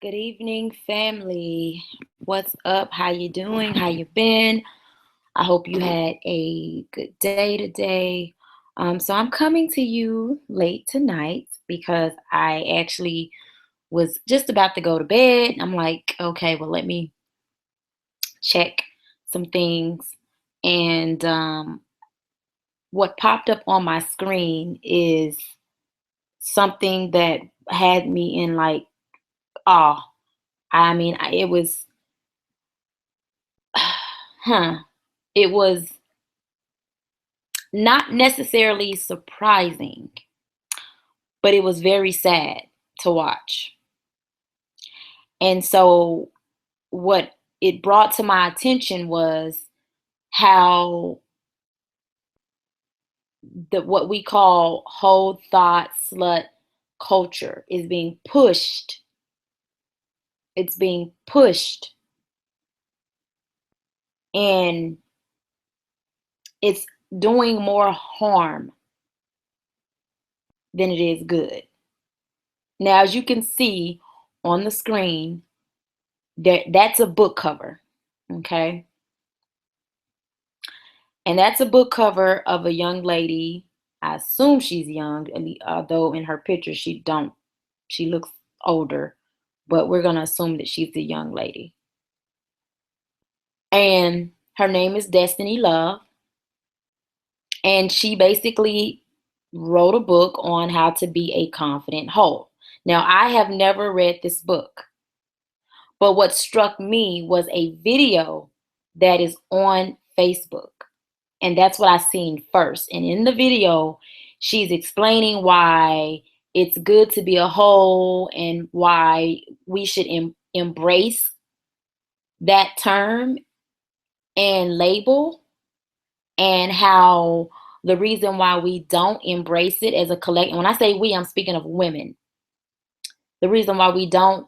Good evening, family. What's up? How you doing? How you been? I hope you had a good day today. So I'm coming to you late tonight because I actually was just about to go to bed. I'm like, okay, well, let me check some things. And what popped up on my screen is something that had me in like awe. I mean, it was, huh? It was not necessarily surprising, but it was very sad to watch. And so, what it brought to my attention was how what we call whole thought slut culture is being pushed. It's being pushed, and it's doing more harm than it is good. Now, as you can see on the screen, that's a book cover. Okay. And that's a book cover of a young lady. I assume she's young, although in her picture she looks older, but we're gonna assume that she's a young lady. And her name is Destiny Love, and she basically wrote a book on how to be a confident hoe. Now, I have never read this book, but what struck me was a video that is on Facebook. And that's what I seen first. And in the video, she's explaining why it's good to be a whole and why we should embrace that term and label, and how the reason why we don't embrace it as a collective. When I say we, I'm speaking of women. The reason why we don't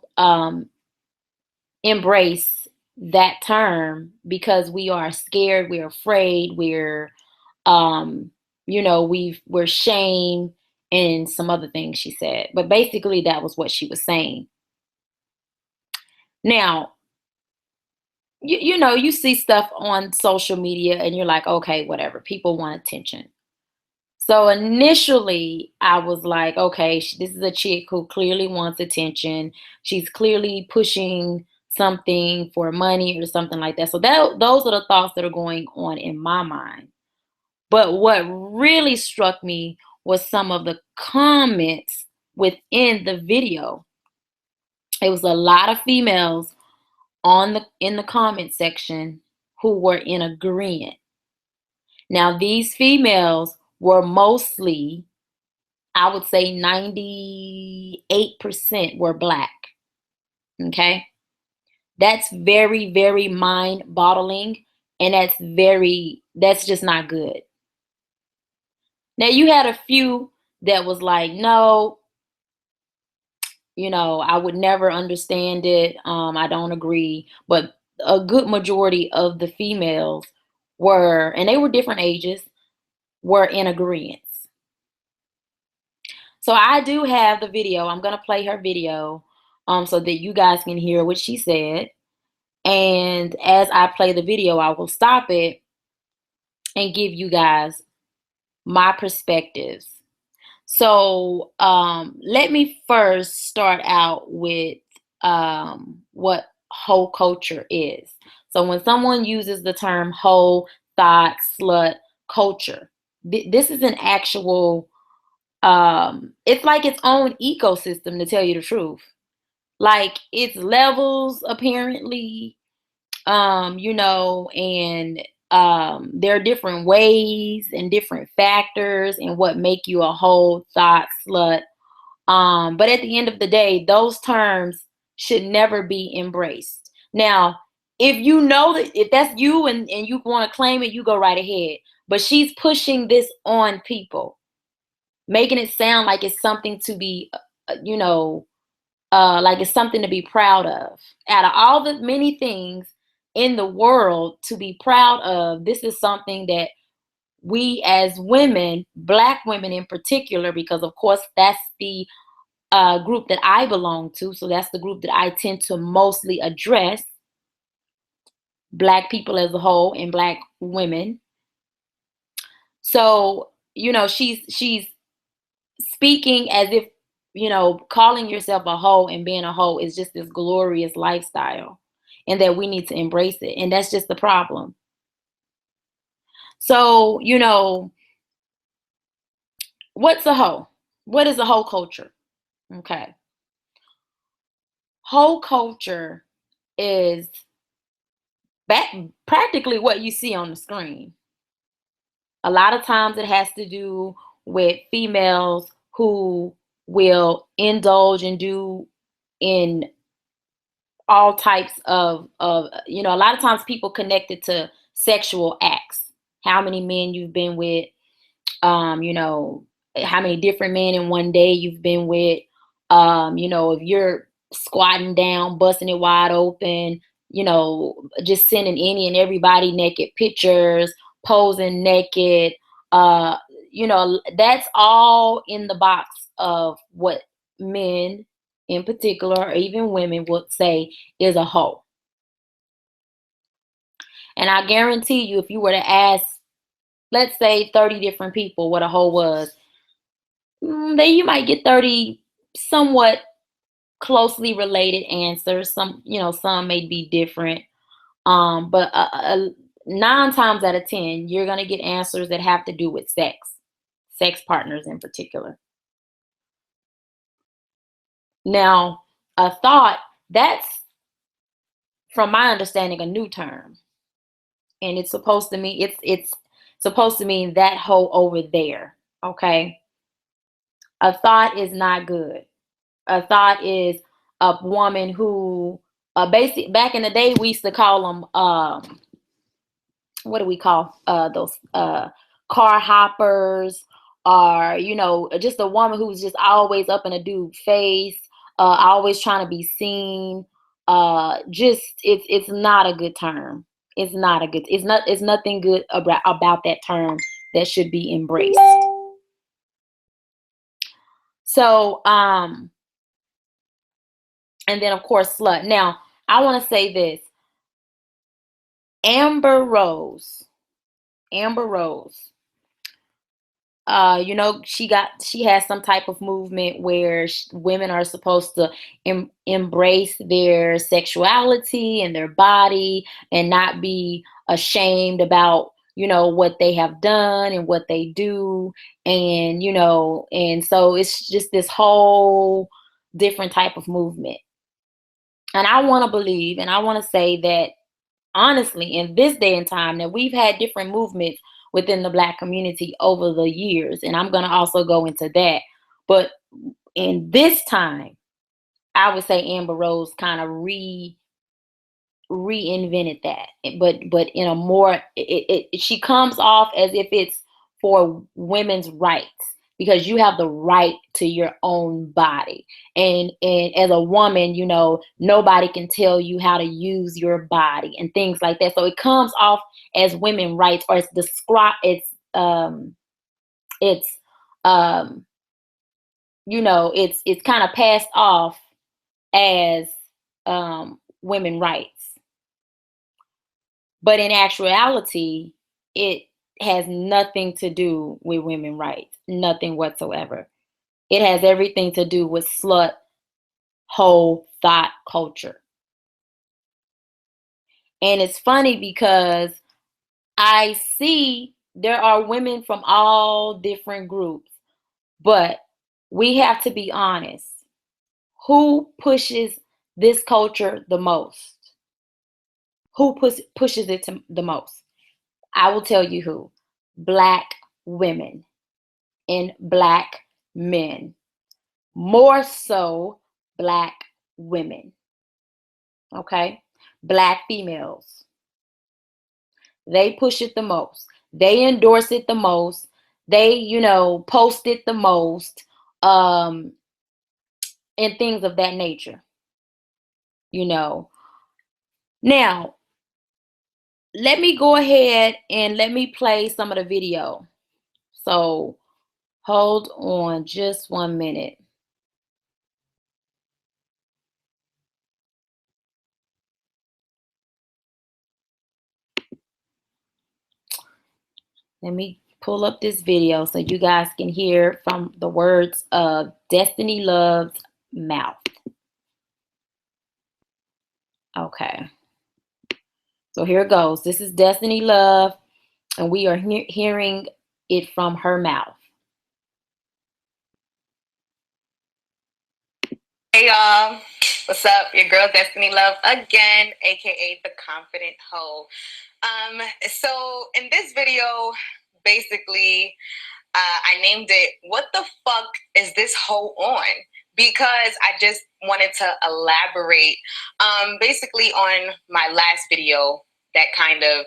embrace that term because we are scared, we're afraid, um we're shamed and some other things she said, but basically that was what she was saying. Now, you see stuff on social media and you're like, okay, whatever, people want attention. So initially I was like, okay, this is a chick who clearly wants attention. She's clearly pushing something for money or something like that. So those are the thoughts that are going on in my mind. But what really struck me was some of the comments within the video. It was a lot of females in the comment section who were in agreement. Now, these females were mostly, I would say 98% were black. Okay? That's very, very mind boggling, and that's just not good. Now, you had a few that was like, no, I would never understand it. I don't agree. But a good majority of the females were, and they were different ages, were in agreement. So I do have the video. I'm gonna play her video, so that you guys can hear what she said. And as I play the video, I will stop it and give you guys my perspectives. So let me first start out with what whole culture is. So when someone uses the term whole, thought, slut, culture, this is an actual, it's like its own ecosystem, to tell you the truth. Like it's levels apparently, and there are different ways and different factors and what make you a whole thought slut. But at the end of the day, those terms should never be embraced. Now, if you know that if that's you and you want to claim it, you go right ahead. But she's pushing this on people, making it sound like it's something to be, you know, like it's something to be proud of. Out of all the many things in the world to be proud of, this is something that we as women, black women in particular, because of course that's the group that I belong to. So that's the group that I tend to mostly address, Black people as a whole and Black women. So, she's speaking as if, calling yourself a hoe and being a hoe is just this glorious lifestyle and that we need to embrace it. And that's just the problem. So, what's a hoe? What is a hoe culture? Okay. Hoe culture is practically what you see on the screen. A lot of times it has to do with females who will indulge and do in all types of a lot of times people connect it to sexual acts. How many men you've been with, you know, how many different men in one day you've been with. If you're squatting down, busting it wide open, just sending any and everybody naked pictures, posing naked, that's all in the box of what men in particular, or even women, would say is a hoe. And I guarantee you, if you were to ask, let's say 30 different people what a hoe was, then you might get 30 somewhat closely related answers. Some may be different. But 9 times out of 10, you're going to get answers that have to do with sex partners in particular. Now, a thought, that's, from my understanding, a new term. And it's supposed to mean, it's supposed to mean that hoe over there. Okay. A thought is not good. A thought is a woman who, back in the day, we used to call them, what do we call those car hoppers, or just a woman who's just always up in a dude's face, always trying to be seen. Just it's not a good term. It's nothing good about that term that should be embraced. So and then of course slut. Now I want to say this. Amber Rose, she has some type of movement where women are supposed to embrace their sexuality and their body and not be ashamed about what they have done and what they do. And so it's just this whole different type of movement. And I want to believe, and I want to say that honestly, in this day and time, that we've had different movements within the Black community over the years, and I'm going to also go into that. But in this time, I would say Amber Rose kind of reinvented that, but in a more, she comes off as if it's for women's rights, because you have the right to your own body, and as a woman, nobody can tell you how to use your body and things like that. So it comes off as women rights, or it's kind of passed off as women rights. But in actuality, it has nothing to do with women's rights, nothing whatsoever. It has everything to do with slut, hoe, thought culture. And it's funny because I see there are women from all different groups, but we have to be honest. Who pushes this culture the most? Who pushes it the most? I will tell you who. Black women and Black men. More so Black women. Okay? Black females. They push it the most. They endorse it the most. They, post it the most. And things of that nature. Now, let me go ahead and let me play some of the video. So hold on just 1 minute. Let me pull up this video so you guys can hear from the words of Destiny Love's mouth. Okay. So here it goes. This is Destiny Love, and we are hearing it from her mouth. Hey y'all, what's up? Your girl Destiny Love again, aka the Confident Hoe. So in this video, basically, I named it "What the fuck is this hoe on?" Because I just wanted to elaborate, basically on my last video that kind of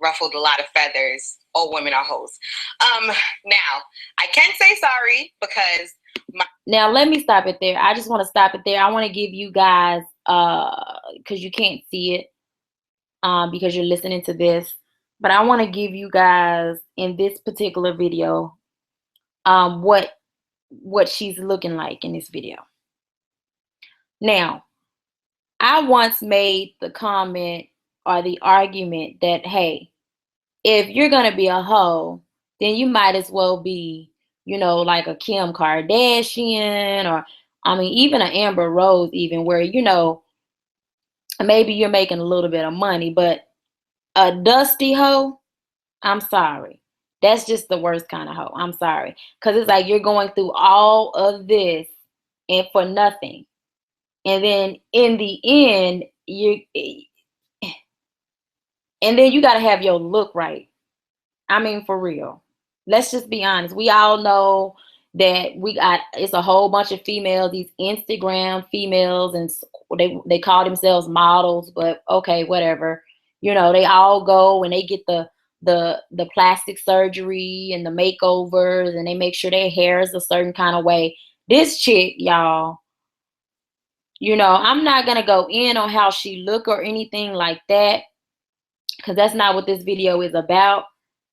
ruffled a lot of feathers. All women are hoes. Now I can say sorry because. Now let me stop it there. I just want to stop it there. I want to give you guys, because you can't see it, because you're listening to this, but I want to give you guys in this particular video, what she's looking like in this video. Now, I once made the comment or the argument that, hey, if you're gonna be a hoe, then you might as well be, like a Kim Kardashian, or I mean, even an Amber Rose, even where, maybe you're making a little bit of money, but a dusty hoe, I'm sorry. That's just the worst kind of hoe. I'm sorry. Because it's like you're going through all of this and for nothing. And then in the end, and then you got to have your look right. I mean, for real. Let's just be honest. We all know that it's a whole bunch of females, these Instagram females, and they call themselves models, but okay, whatever. They all go and they get the plastic surgery and the makeovers, and they make sure their hair is a certain kind of way. This chick, y'all, I'm not gonna go in on how she look or anything like that, because that's not what this video is about.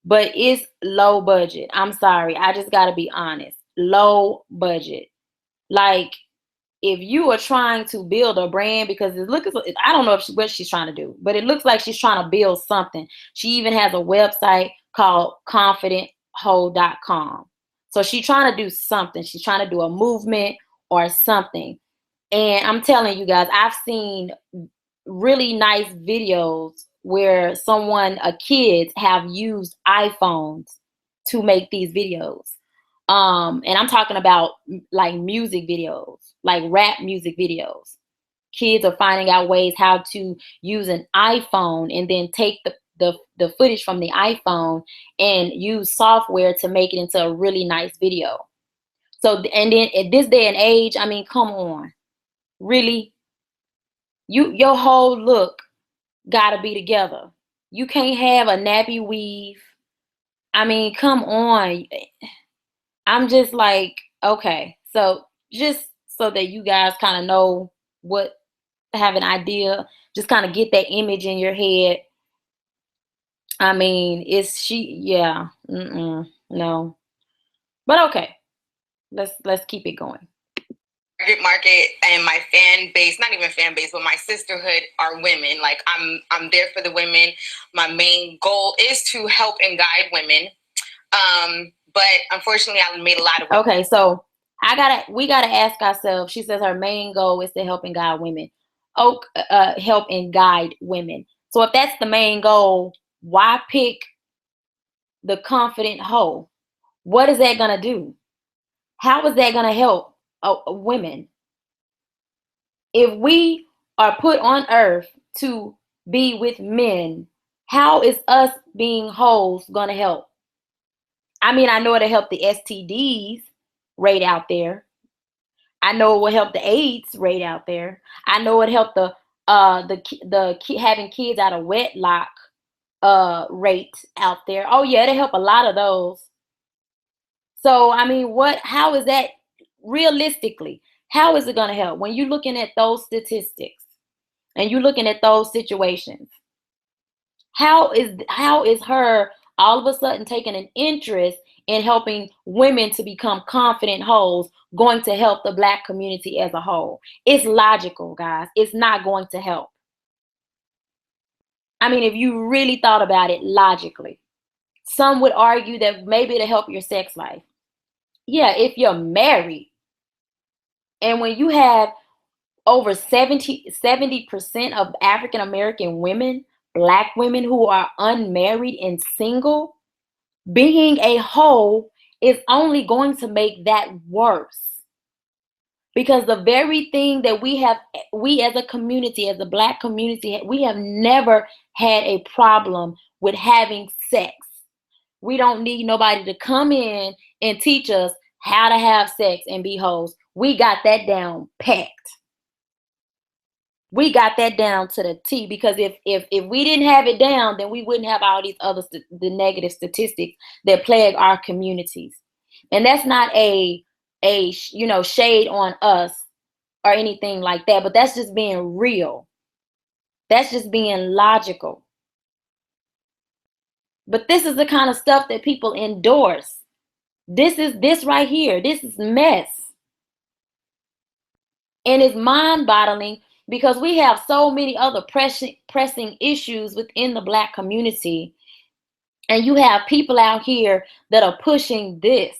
But it's low budget. I'm sorry. I just got to be honest. Low budget. Like, if you are trying to build a brand, because I don't know what she's trying to do, but it looks like she's trying to build something. She even has a website called confidentho.com. So she's trying to do something. She's trying to do a movement or something. And I'm telling you guys, I've seen really nice videos where kids have used iPhones to make these videos. And I'm talking about like music videos, like rap music videos. Kids are finding out ways how to use an iPhone and then take the footage from the iPhone and use software to make it into a really nice video. So, and then at this day and age, I mean, come on, really? Your whole look gotta be together. You can't have a nappy weave. I mean, come on. I'm just like, okay. So just so that you guys kind of know have an idea, just kind of get that image in your head. I mean, yeah, no. But okay, let's keep it going. Target market and my fan base, not even fan base, but my sisterhood are women. Like I'm there for the women. My main goal is to help and guide women. But unfortunately I made a lot of Okay, so we gotta ask ourselves. She says her main goal is to help and guide women. Help and guide women. So if that's the main goal, why pick the confident hoe? What is that gonna do? How is that gonna help women? If we are put on earth to be with men, how is us being hoes gonna help? I mean, I know it'll help the STDs rate out there. I know it will help the AIDS rate out there. I know it helped the having kids out of wedlock rate out there. Oh yeah, it'll help a lot of those. So I mean, how is that realistically? How is it going to help when you're looking at those statistics and you're looking at those situations? How is her all of a sudden taking an interest in helping women to become confident hoes going to help the Black community as a whole? It's logical, guys. It's not going to help. I mean, if you really thought about it logically. Some would argue that maybe to help your sex life. Yeah, if you're married, and when you have over 70% of African American women, black women who are unmarried and single, being a hoe is only going to make that worse. Because the very thing that we as a community, as a black community, we have never had a problem with having sex. We don't need nobody to come in and teach us how to have sex and be hoes. We got that down packed. We got that down to the T, because if we didn't have it down, then we wouldn't have all these other the negative statistics that plague our communities. And that's not a shade on us or anything like that, but that's just being real. That's just being logical. But this is the kind of stuff that people endorse. This right here. This is mess. And it's mind-boggling because we have so many other pressing issues within the black community. And you have people out here that are pushing this.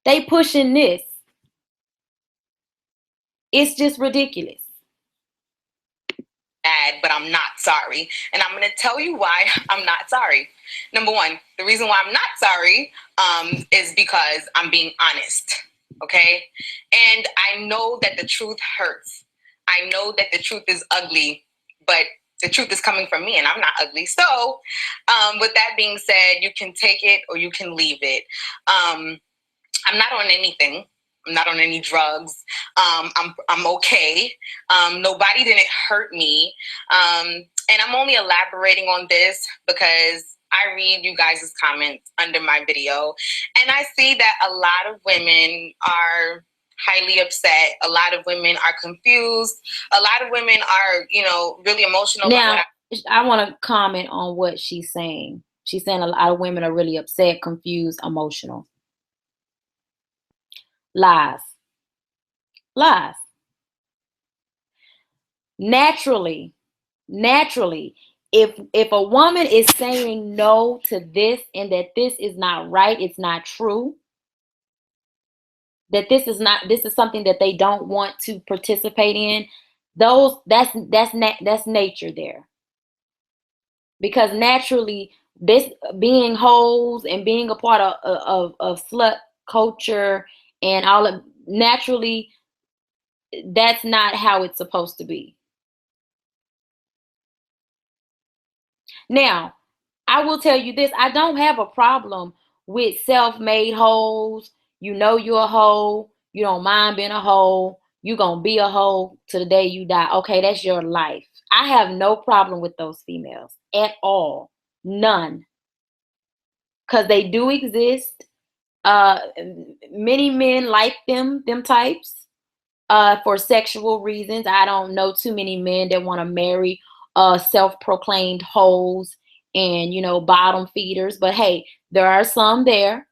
They pushing this. It's just ridiculous. But I'm not sorry. And I'm going to tell you why I'm not sorry. Number one, the reason why I'm not sorry is because I'm being honest. Okay? And I know that the truth hurts. I know that the truth is ugly, but the truth is coming from me and I'm not ugly. So with that being said, you can take it or you can leave it. I'm not on anything. I'm not on any drugs. I'm okay. Nobody didn't hurt me. And I'm only elaborating on this because I read you guys' comments under my video, and I see that a lot of women are highly upset. A lot of women are confused. A lot of women are, really emotional. Now, I want to comment on what she's saying. She's saying a lot of women are really upset, confused, emotional. Lies. Lies. Naturally, if a woman is saying no to this and that this is not right, it's not true, that this is something that they don't want to participate in, that's nature there. Because naturally, this being hoes and being a part of slut culture and all of, naturally, that's not how it's supposed to be. Now, I will tell you this, I don't have a problem with self-made hoes. You know you're a hoe, you don't mind being a hoe, you're gonna be a hoe to the day you die. Okay, that's your life. I have no problem with those females at all. None. Because they do exist. Many men like them types for sexual reasons. I don't know too many men that want to marry self-proclaimed hoes and bottom feeders. But hey, there are some there.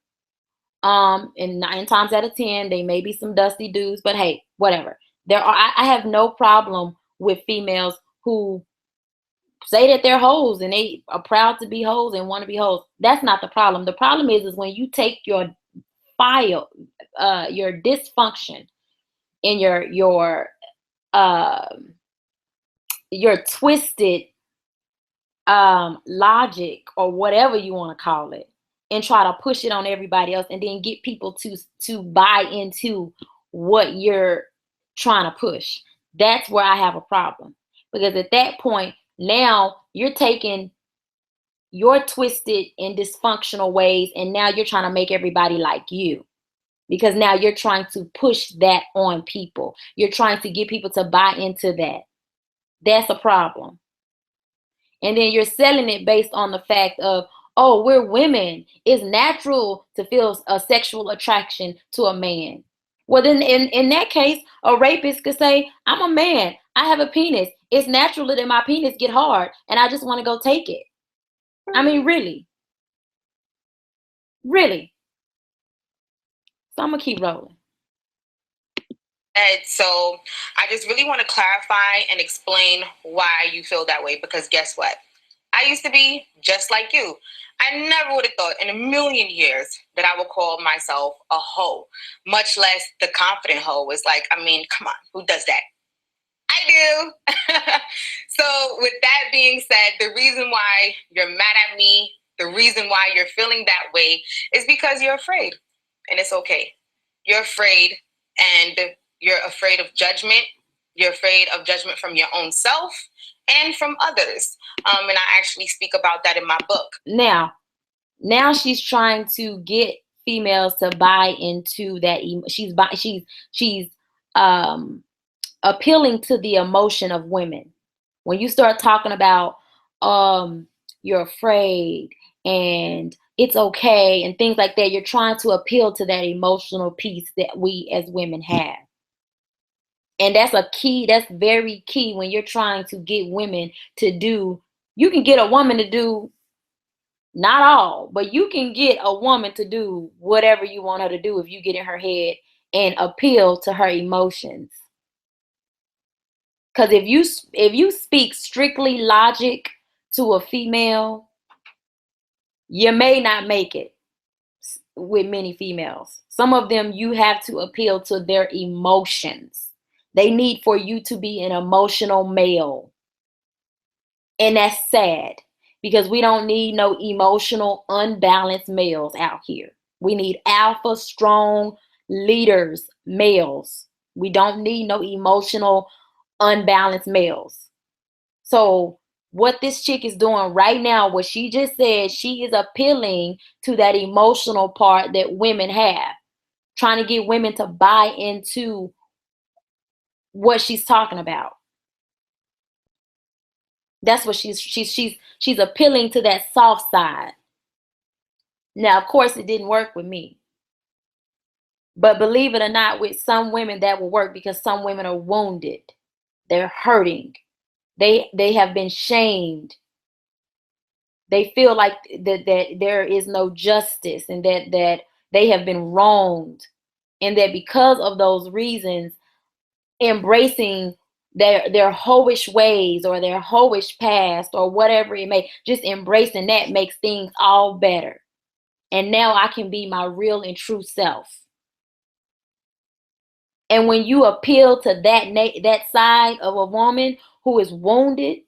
And 9 times out of 10, they may be some dusty dudes. But hey, whatever. I have no problem with females who say that they're hoes and they are proud to be hoes and want to be hoes. That's not the problem. The problem is when you take your your dysfunction and uh, your twisted logic or whatever you want to call it, and try to push it on everybody else, and then get people to buy into what you're trying to push. That's where I have a problem, because at that point now you're taking your twisted and dysfunctional ways, and now you're trying to make everybody like you, because now you're trying to push that on people. You're trying to get people to buy into that. That's a problem. And then you're selling it based on the fact of, oh, we're women, it's natural to feel a sexual attraction to a man. Well, then in that case, a rapist could say, I'm a man, I have a penis, it's natural that my penis get hard and I just want to go take it. I mean, really. So I'm gonna keep rolling. So I just really want to clarify and explain why you feel that way, because guess what? I used to be just like you. I never would have thought in a million years that I would call myself a hoe, much less the confident hoe. It's like, I mean, come on, who does that? I do. So, with that being said, the reason why you're mad at me, the reason why you're feeling that way is because you're afraid. And it's okay. You're afraid, and you're afraid of judgment. You're afraid of judgment from your own self and from others. And I actually speak about that in my book. Now she's trying to get females to buy into that. She's um appealing to the emotion of women. When you start talking about um you're afraid and it's okay and things like that, you're trying to appeal to that emotional piece that we as women have. And that's a key, that's very key when you're trying to get women to do. You can get a woman to do, not all, but you can get a woman to do whatever you want her to do if you get in her head and appeal to her emotions. Because if you speak strictly logic to a female, you may not make it with many females. Some of them you have to appeal to their emotions. They need for you to be an emotional male. And that's sad because we don't need no emotional, unbalanced males out here. We need alpha, strong leaders, males. We don't need no emotional, unbalanced males. So, what this chick is doing right now, what she just said, she is appealing to that emotional part that women have, trying to get women to buy into what she's talking about. That's what she's appealing to that soft side. Now, of course, it didn't work with me. But believe it or not, with some women that will work because some women are wounded. They're hurting. They have been shamed. They feel like that there is no justice and that they have been wronged. And that because of those reasons, embracing their hoish ways or their hoish past or whatever it may, just embracing that makes things all better. And now I can be my real and true self. And when you appeal to that side of a woman who is wounded,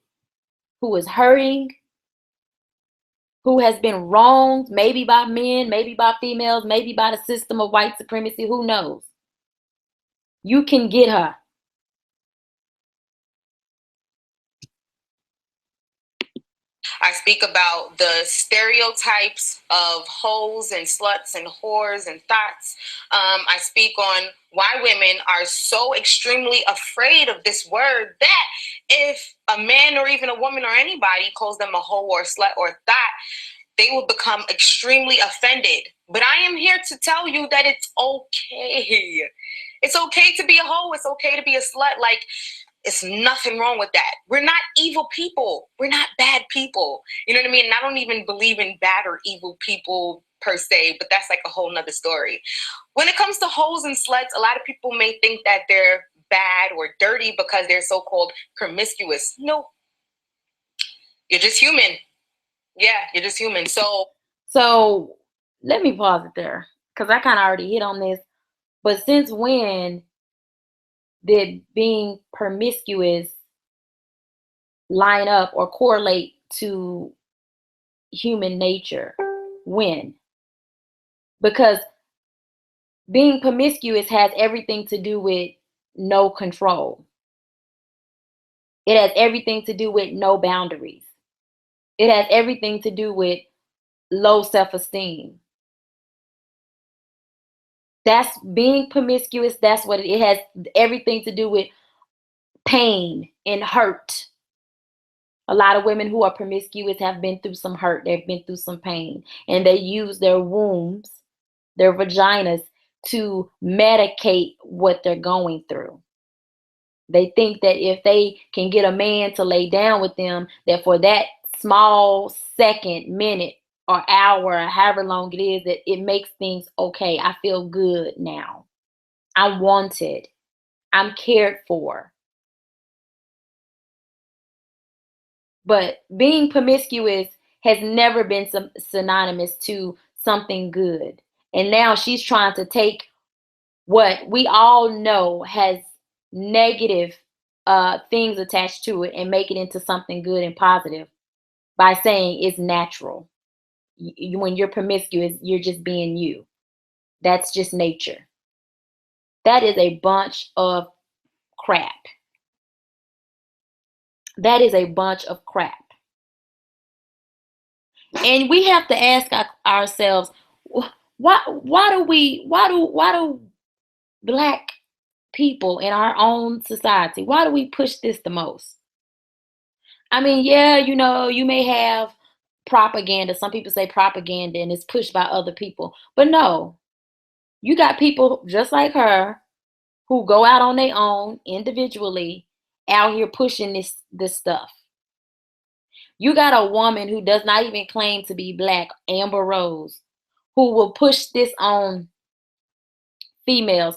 who is hurting, who has been wronged, maybe by men, maybe by females, maybe by the system of white supremacy, who knows? You can get her. I speak about the stereotypes of hoes and sluts and whores and thots. I speak on why women are so extremely afraid of this word that if a man or even a woman or anybody calls them a hoe or slut or thot, they will become extremely offended. But I am here to tell you that it's okay. It's okay to be a hoe. It's okay to be a slut. Like, it's nothing wrong with that. We're not evil people. We're not bad people. You know what I mean? And I don't even believe in bad or evil people per se, but that's like a whole nother story. When it comes to hoes and sluts, a lot of people may think that they're bad or dirty because they're so-called promiscuous. No, you're just human. Yeah, you're just human. So let me pause it there because I kind of already hit on this. But since when did being promiscuous line up or correlate to human nature? When? Because being promiscuous has everything to do with no control. It has everything to do with no boundaries. It has everything to do with low self-esteem. That's being promiscuous. That's what it has everything to do with pain and hurt. A lot of women who are promiscuous have been through some hurt. They've been through some pain. And they use their wombs, their vaginas, to medicate what they're going through. They think that if they can get a man to lay down with them, that for that small second, minute, or hour, or however long it is, that it makes things okay. I feel good now. I'm wanted. I'm cared for. But being promiscuous has never been synonymous to something good. And now she's trying to take what we all know has negative things attached to it and make it into something good and positive by saying it's natural. When you're promiscuous, you're just being you. That's just nature. That is a bunch of crap. That is a bunch of crap. And we have to ask ourselves, why do black people in our own society, why do we push this the most? I mean, yeah, you may have propaganda. Some people say propaganda and it's pushed by other people. But no, you got people just like her who go out on their own individually out here pushing this stuff. You got a woman who does not even claim to be black, Amber Rose, who will push this on females,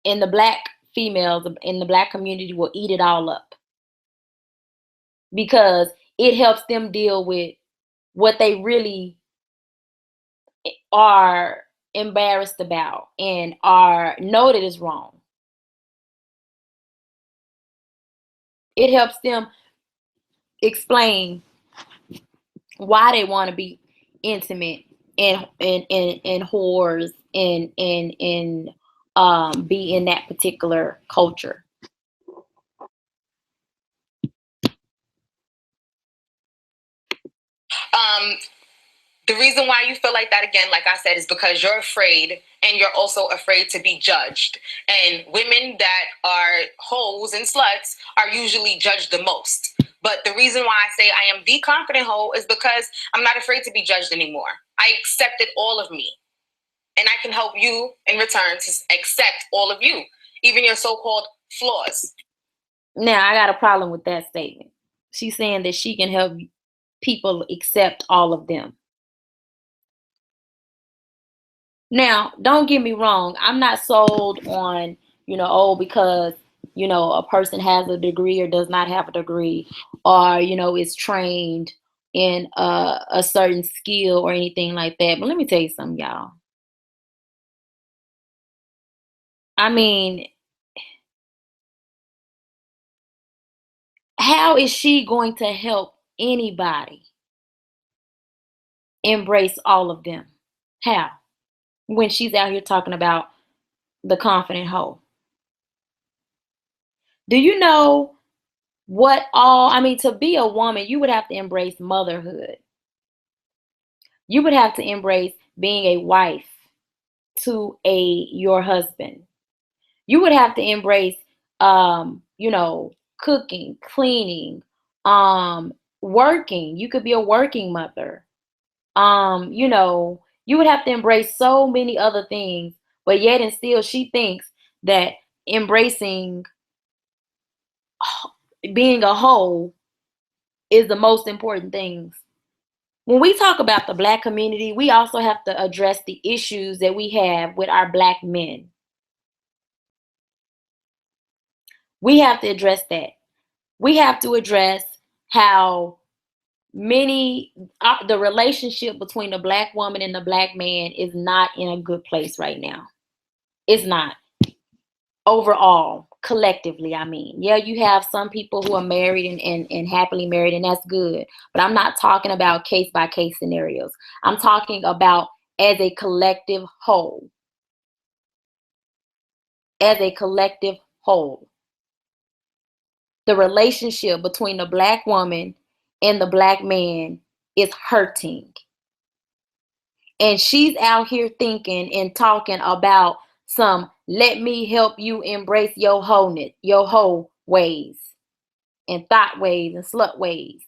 and the black females in the black community will eat it all up because it helps them deal with what they really are embarrassed about and are know that is wrong. It helps them explain why they want to be intimate and whores and be in that particular culture. Um, the reason why you feel like that, again, like I said, is because you're afraid, and you're also afraid to be judged. And women that are hoes and sluts are usually judged the most. But the reason why I say I am the confident hoe is because I'm not afraid to be judged anymore. I accepted all of me. And I can help you in return to accept all of you, even your so-called flaws. Now, I got a problem with that statement. She's saying that she can help people accept all of them. Now, don't get me wrong. I'm not sold on, oh, because, a person has a degree or does not have a degree or, is trained in a certain skill or anything like that. But let me tell you something, y'all. I mean, how is she going to help anybody embrace all of them? How? When she's out here talking about the confident hoe. Do you know what all, I mean, to be a woman, you would have to embrace motherhood. You would have to embrace being a wife to your husband. You would have to embrace, cooking, cleaning, working. You could be a working mother. You would have to embrace so many other things, but yet and still she thinks that embracing being a whole is the most important things. When we talk about the black community, we also have to address the issues that we have with our black men. We have to address that. We have to address how the relationship between the black woman and the black man is not in a good place right now. It's not. Overall, collectively, I mean. Yeah, you have some people who are married and happily married, and that's good. But I'm not talking about case by case scenarios. I'm talking about as a collective whole. As a collective whole. The relationship between the black woman and the black man is hurting. And she's out here thinking and talking about some let me help you embrace your wholeness, your whole ways and thought ways and slut ways.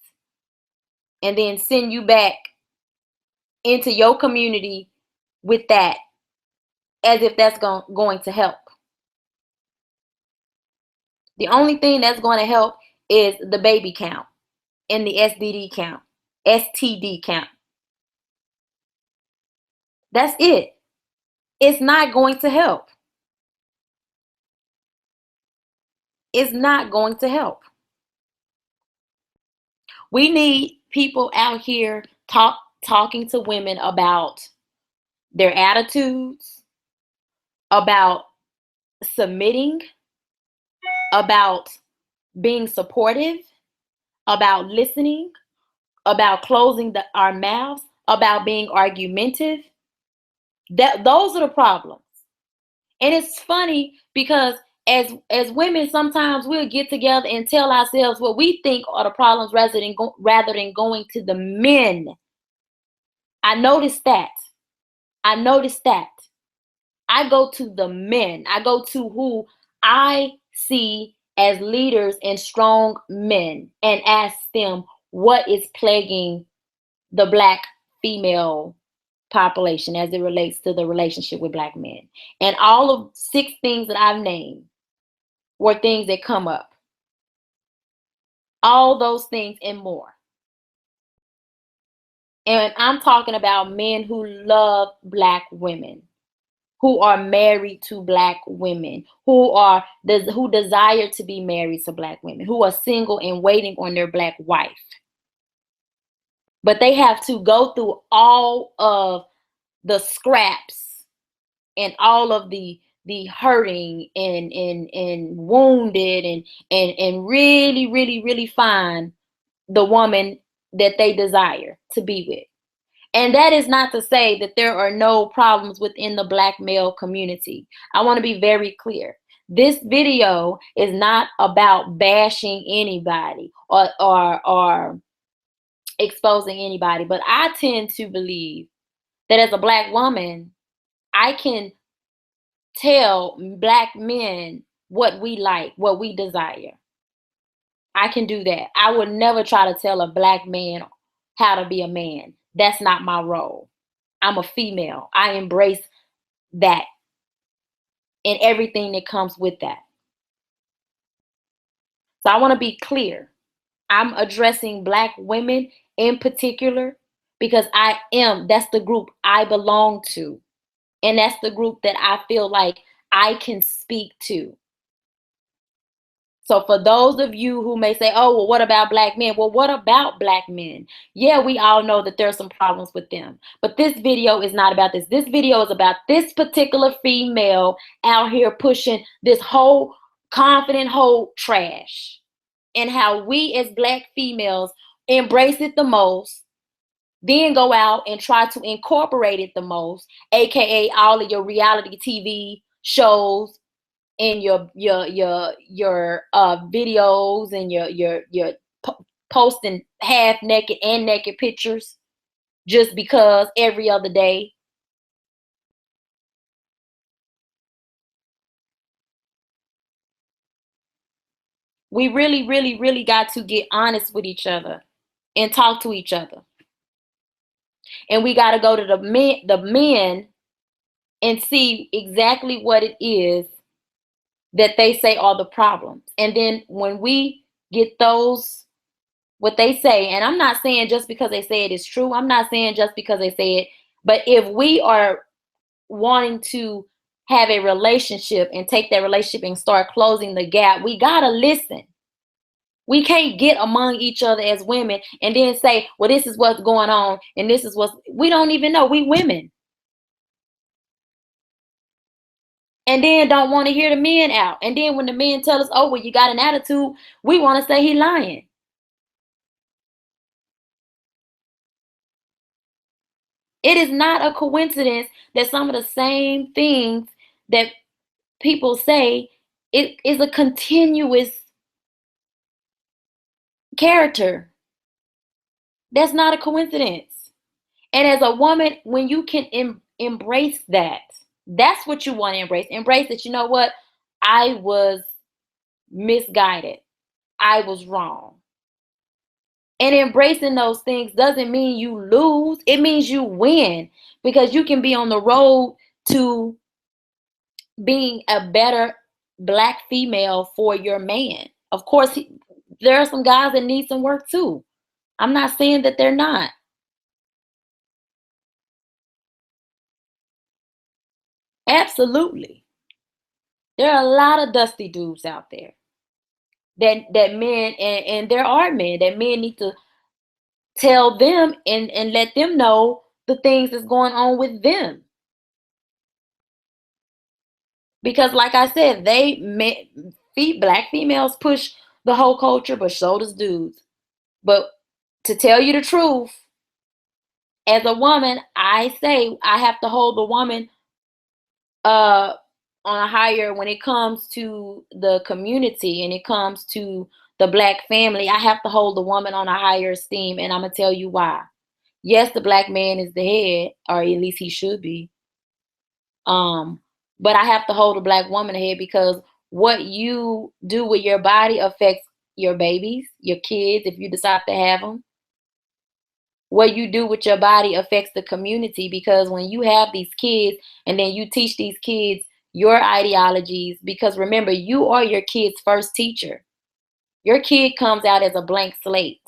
And then send you back into your community with that as if that's going to help. The only thing that's going to help is the baby count and the STD count. That's it. It's not going to help. It's not going to help. We need people out here talking to women about their attitudes, about submitting, about being supportive, about listening, about closing our mouths, about being argumentative. Those are the problems. And it's funny because as women, sometimes we'll get together and tell ourselves what we think are the problems rather than going to the men. I noticed that. I noticed that. I go to the men. I go to who I see as leaders and strong men and ask them what is plaguing the Black female population as it relates to the relationship with Black men. And all of 6 things that I've named were things that come up. All those things and more. And I'm talking about men who love Black women, who are married to Black women, who desire to be married to Black women, who are single and waiting on their Black wife. But they have to go through all of the scraps and all of the hurting and wounded and really find the woman that they desire to be with. And that is not to say that there are no problems within the Black male community. I want to be very clear. This video is not about bashing anybody or exposing anybody, but I tend to believe that as a Black woman, I can tell Black men what we like, what we desire. I can do that. I would never try to tell a Black man how to be a man. That's not my role. I'm a female. I embrace that and everything that comes with that. So I want to be clear. I'm addressing Black women in particular because that's the group I belong to. And that's the group that I feel like I can speak to. So for those of you who may say, oh, well, what about Black men? Well, what about Black men? Yeah, we all know that there's some problems with them. But this video is not about this. This video is about this particular female out here pushing this whole confident whole trash. And how we as Black females embrace it the most, then go out and try to incorporate it the most, aka all of your reality TV shows and your videos and your posting half naked and naked pictures just because every other day. We really got to get honest with each other and talk to each other. And we got to go to the men and see exactly what it is that they say are the problems. And then when we get those, what they say, and I'm not saying just because they say it is true. I'm not saying just because they say it, but if we are wanting to have a relationship and take that relationship and start closing the gap, we got to listen. We can't get among each other as women and then say, well, this is what's going on. And this is we don't even know. We women. And then don't want to hear the men out. And then when the men tell us, oh, well, you got an attitude, we want to say he lying. It is not a coincidence that some of the same things that people say, it is a continuous character. That's not a coincidence. And as a woman, when you can embrace that, that's what you want to embrace. Embrace that, you know what? I was misguided. I was wrong. And embracing those things doesn't mean you lose. It means you win because you can be on the road to being a better Black female for your man. Of course, there are some guys that need some work too. I'm not saying that they're not. Absolutely. There are a lot of dusty dudes out there that men and there are men that men need to tell them and let them know the things that's going on with them. Because like I said, black females push the whole culture, but so does dudes. But to tell you the truth, as a woman, I say I have to hold the woman uh on a higher when it comes to the community and it comes to the black family. I have to hold the woman on a higher esteem, and I'm gonna tell you why. Yes, the black man is the head, or at least he should be. Um, but I have to hold a black woman ahead because what you do with your body affects your babies, your kids, if you decide to have them. What you do with your body affects the community because when you have these kids and then you teach these kids your ideologies, because remember, you are your kid's first teacher. Your kid comes out as a blank slate.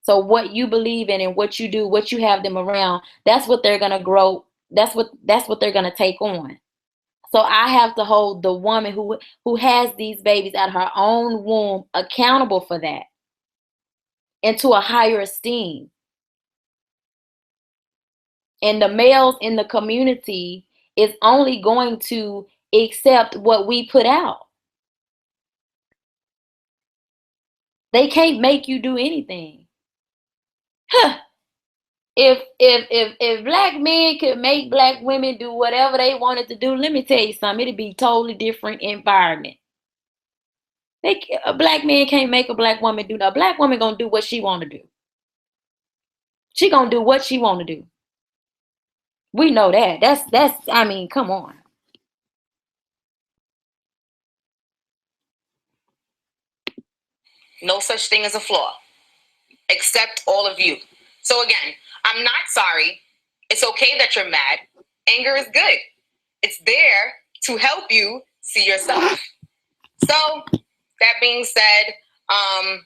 So what you believe in and what you do, what you have them around, that's what they're gonna grow. That's what they're gonna take on. So I have to hold the woman who has these babies at her own womb accountable for that and to a higher esteem. And the males in the community is only going to accept what we put out. They can't make you do anything. Huh. If black men could make black women do whatever they wanted to do, let me tell you something, it'd be totally different environment. A black man can't make a black woman do that. A black woman gonna do what she wanna do. She gonna do what she wanna do. We know that. That's I mean, come on. No such thing as a flaw. Accept all of you. So again, I'm not sorry. It's okay that you're mad. Anger is good. It's there to help you see yourself. So that being said, I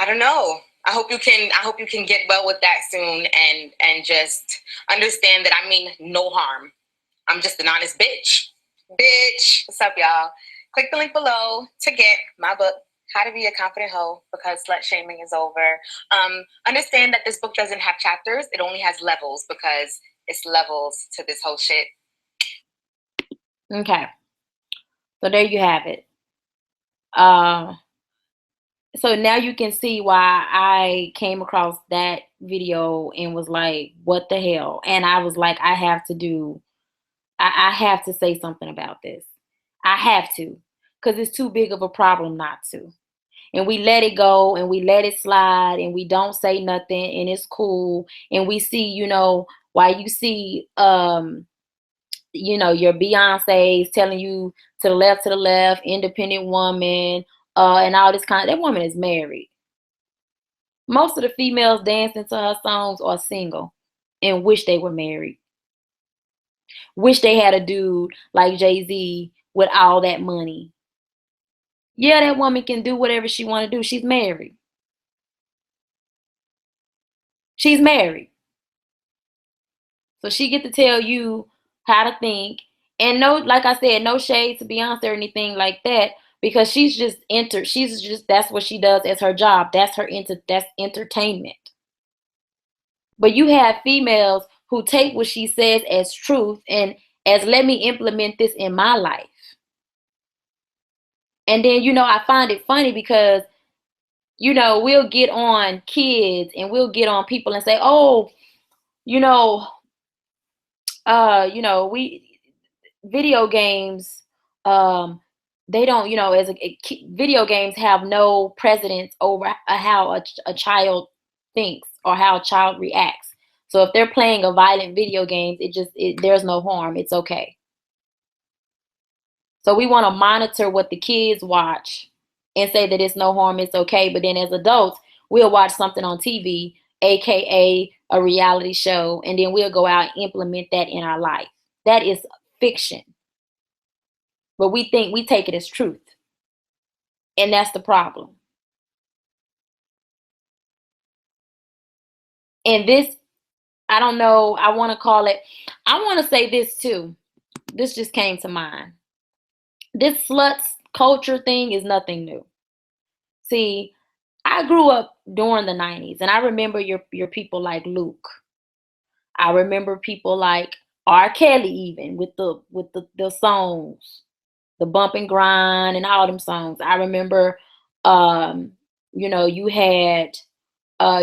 don't know. I hope you can get well with that soon and just understand that I mean no harm. I'm just an honest bitch. Bitch. What's up, y'all? Click the link below to get my book, How to Be a Confident Hoe, because slut shaming is over. Understand that this book doesn't have chapters. It only has levels because it's levels to this whole shit. Okay. So there you have it. Uh so now you can see why I came across that video and was like, what the hell? And I was like, I have to say something about this. I have to, because it's too big of a problem not to. And we let it go and we let it slide and we don't say nothing and it's cool. And we see, why you see your Beyonce's telling you to the left, independent woman, and all this that woman is married. Most of the females dancing to her songs are single and wish they were married. Wish they had a dude like Jay-Z with all that money. Yeah, that woman can do whatever she want to do. She's married. She's married. So she get to tell you how to think. And no, like I said, no shade to Beyonce or anything like that, because that's what she does as her job. That's entertainment. But you have females who take what she says as truth and as let me implement this in my life. And then, I find it funny because, we'll get on kids and we'll get on people and say, oh, you know, we video games, they don't, video games have no precedence over how a child thinks or how a child reacts. So if they're playing a violent video game, there's no harm. It's okay. So we want to monitor what the kids watch and say that it's no harm, it's okay. But then as adults, we'll watch something on TV, aka a reality show, and then we'll go out and implement that in our life. That is fiction. But we take it as truth. And that's the problem. And this, I don't know, I want to say this too. This just came to mind. This slut culture thing is nothing new. See, I I grew up during the 90s, and I remember your people like Luke. I remember people like R. Kelly, even with the songs, the bump and grind and all them songs. I remember, um, you had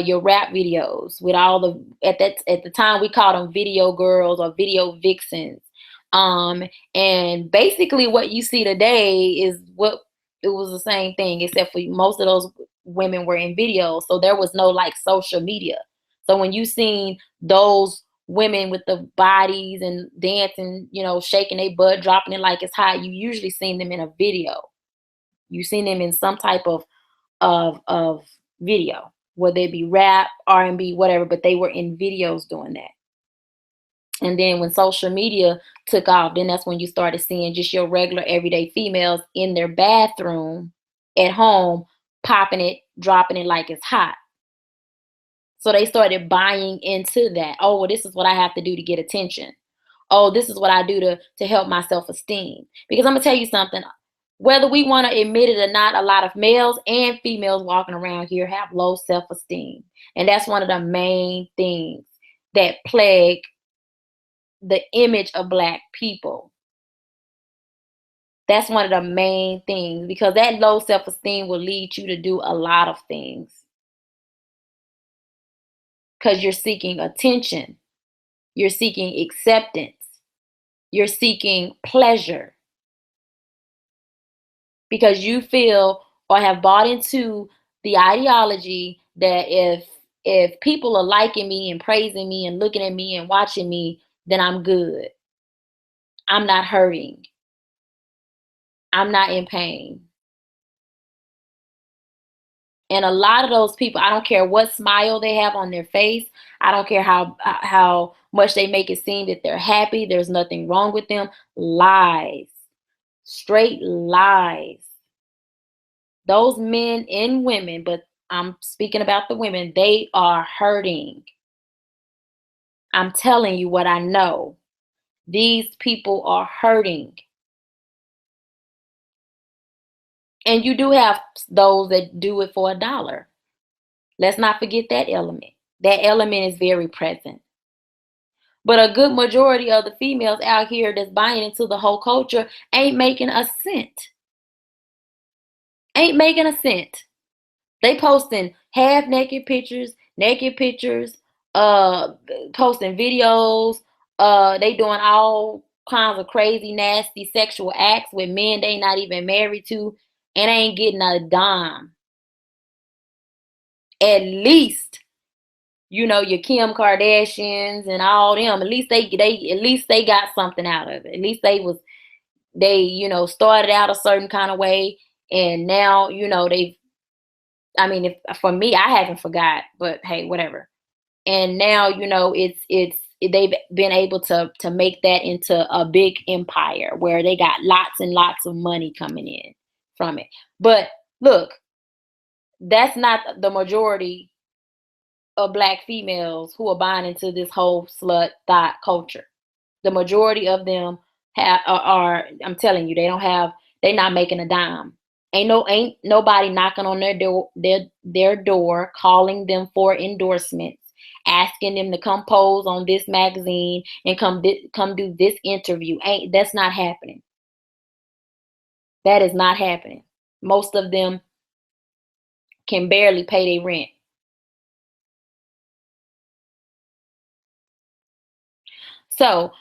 your rap videos with all the at the time we called them video girls or video vixens. Um, and basically what you see today is what it was the same thing, except for most of those women were in videos, so there was no like social media. So when you seen those women with the bodies and dancing, shaking their butt, dropping it like it's hot, you usually seen them in a video. You seen them in some type of video, whether it be rap, R&B, whatever, but they were in videos doing that. And then when social media took off, then that's when you started seeing just your regular everyday females in their bathroom at home, popping it, dropping it like it's hot. So they started buying into that. Oh, well, this is what I have to do to get attention. Oh, this is what I do to help my self-esteem. Because I'm gonna tell you something, whether we want to admit it or not, a lot of males and females walking around here have low self-esteem. And that's one of the main things that plague the image of Black people. That's one of the main things, because that low self-esteem will lead you to do a lot of things, because you're seeking attention, you're seeking acceptance, you're seeking pleasure, because you feel or have bought into the ideology that if people are liking me and praising me and looking at me and watching me, then I'm good. I'm not hurting. I'm not in pain. And a lot of those people, I don't care what smile they have on their face. I don't care how much they make it seem that they're happy, there's nothing wrong with them. Lies. Straight lies. Those men and women, but I'm speaking about the women, they are hurting. I'm telling you what I know. These people are hurting. And you do have those that do it for $1. Let's not forget that element. That element is very present. But a good majority of the females out here that's buying into the whole culture ain't making a cent. Ain't making a cent. They posting half naked pictures, uh, posting videos, they doing all kinds of crazy, nasty sexual acts with men they not even married to, and ain't getting a dime. At least, your Kim Kardashians and all them. At least they got something out of it. At least they started out a certain kind of way, and now they've. I mean, if for me, I haven't forgot, but hey, whatever. And now it's they've been able to make that into a big empire where they got lots and lots of money coming in from it. But look, that's not the majority of Black females who are buying into this whole slut thought culture. The majority of them are, I'm telling you, they're not making a dime. Ain't nobody knocking on their door, calling them for endorsements, asking them to come pose on this magazine and come do this interview. That's not happening. That is not happening. Most of them can barely pay their rent. So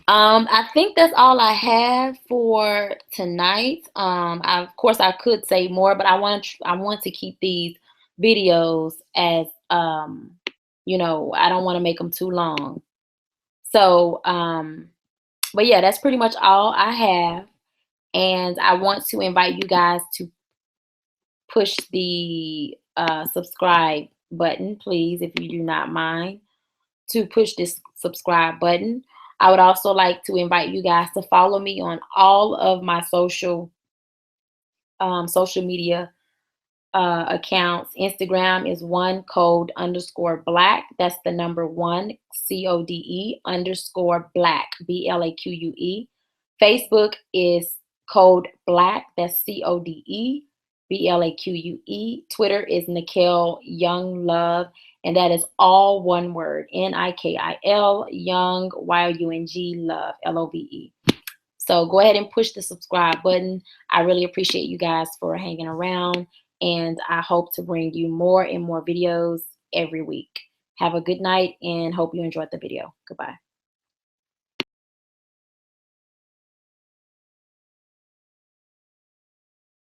I think that's all I have for tonight. Of course I could say more, but I want to keep these videos as I don't want to make them too long. So but yeah, that's pretty much all I have, and I want to invite you guys to push the subscribe button, please, if you do not mind, to push this subscribe button. I would also like to invite you guys to follow me on all of my social media accounts. Instagram is #1code_black. That's the number one CODE_black BLAQUE. Facebook is Code Black. That's CODE. BLAQUE. Twitter is Nikil Young Love, and that is all one word, NIKIL Young YOUNG Love LOVE. So go ahead and push the subscribe button. I really appreciate you guys for hanging around, and I hope to bring you more and more videos every week. Have a good night and hope you enjoyed the video. Goodbye.